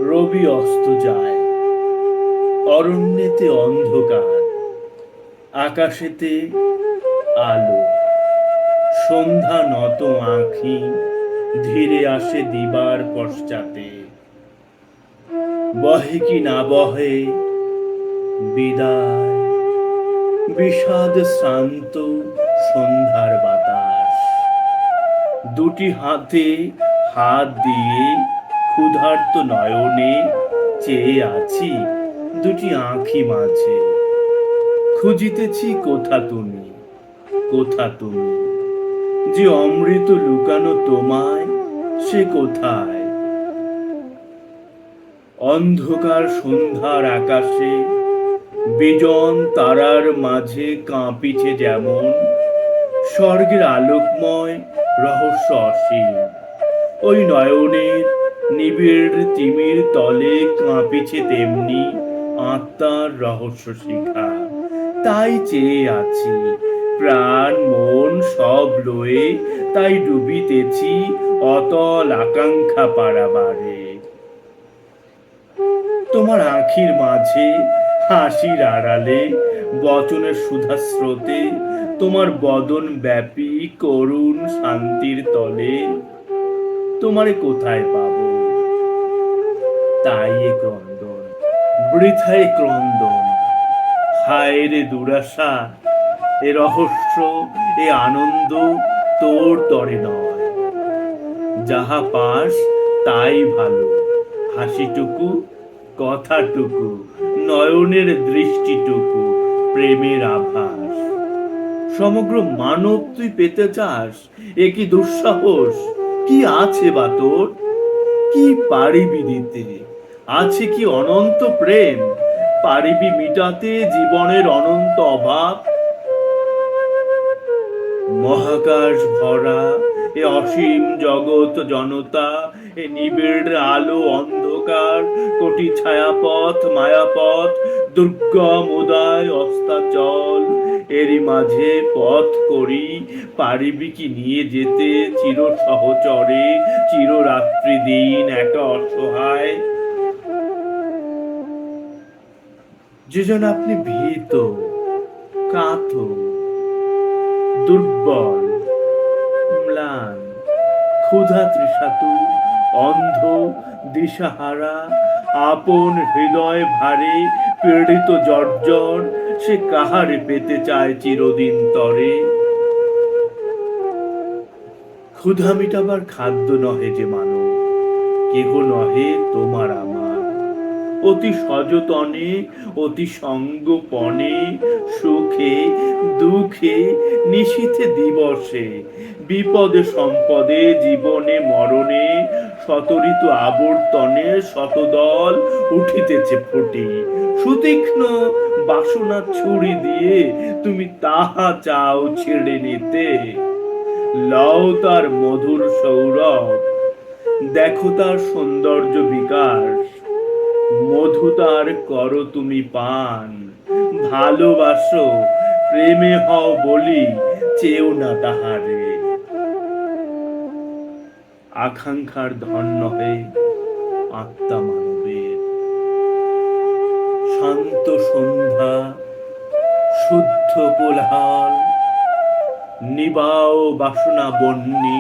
রবি অস্ত যায়, অরণ্যেতে অন্ধকার, আকাশেতে আলো। সন্ধ্যা নত আঁখি ধীরে আসে দিবার পশ্চাতে। বহে কি না বহে বিদায়, বিষাদ শ্রান্ত সন্ধ্যার বাতাস। দুটি হাতে হাত দিয়ে ক্ষুধার্ত নয়নে চেয়ে আছি দুটি আঁখি মাঝে। খুঁজিতেছি কোথা তুমি, কোথা তুমি, যে অমৃত লুকানো তোমায়, সে কোথায়? অন্ধকার সন্ধ্যার আকাশে বিজন তারার মাঝে কাঁপিছে যেমন স্বর্গের আলোকময় রহস্য অসীম। ওই নয়নের নিবিড় তিমির তলে কাঁপিছে তেমনি আত্মার রহস্য শিখা। তাই চেয়ে আছি প্রাণ মন সব লয়ে, তাই ডুবিতেছি অতল আকাঙ্ক্ষা পারাবারে। তোমার আঁখির মাঝে হাসির আড়ালে বচনের সুধা স্রোতে, তোমার বদন ব্যাপী করুণ শান্তির তলে তোমারে কোথায় পাবো? তাই এ ক্রন্দন, বৃথায় ক্রন্দন। হায় রে দুরাশা, এ রহস্য, এ আনন্দ তোর তরে নয়। যাহা পাস তাই ভালো, হাসিটুকু, কথাটুকু, নয়নের দৃষ্টিটুকু, প্রেমের আভাস। সমগ্র মানব তুই পেতে চাস, এ কি দুঃসাহস? কি আছে বা তোর? কি পারিবি দিতে? আছে কি অনন্ত প্রেম? পারিবি মিটাতে জীবনের অনন্ত অভাব? মহাকাশ ভরা এ অসীম জগৎ জনতা, এ নিবিড় আলো অন্ধকার, কোটি ছায়াপথ মায়াপথ, দুর্গম উদয় অস্তাচল, এরই মাঝে পথ করি পারিবি কি নিয়ে যেতে চির সহচরে, চিররাত্রি দিন একা অসহায়? যেজন আপনি ভীত, কাতর, দুর্বল, ম্লান, ক্ষুধা তৃষাতুর, অন্ধ, দিশাহারা, আপন হৃদয় ভারে পীড়িত জর্জর, সে কাহারে পেতে চায় চিরদিন তরে। ক্ষুধা মিটাবার খাদ্য নহে যে মানব, কেহ নহে তোমার আমার। অতি সযতনে, অতি সঙ্গোপনে, সুখে দুঃখে, নিশীথে দিবসে, বিপদে সম্পদে, জীবনে মরণে, শতঋতু আবর্তনে শতদল উঠিতেছে ফুটে। সুতীক্ষ্ণ বাসনা ছুরি দিয়ে তুমি তাহা চাও ছেড়ে নিতে। লও তার মধুর সৌরভ, দেখো তার সৌন্দর্য বিকাশ, মধু তার করো তুমি পান। ভালোবাসো, প্রেমে হও বলি, চেও না তাহারে। আকাঙ্ক্ষার ধন নহে আত্মা মানবের। শান্ত সন্ধ্যা, শুদ্ধ কোলাহল, নিবাও বাসনা বন্যী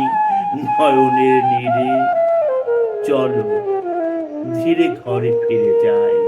নয়নের নীড়ে। চলো ধীরে ঘরে ফিরে যায়।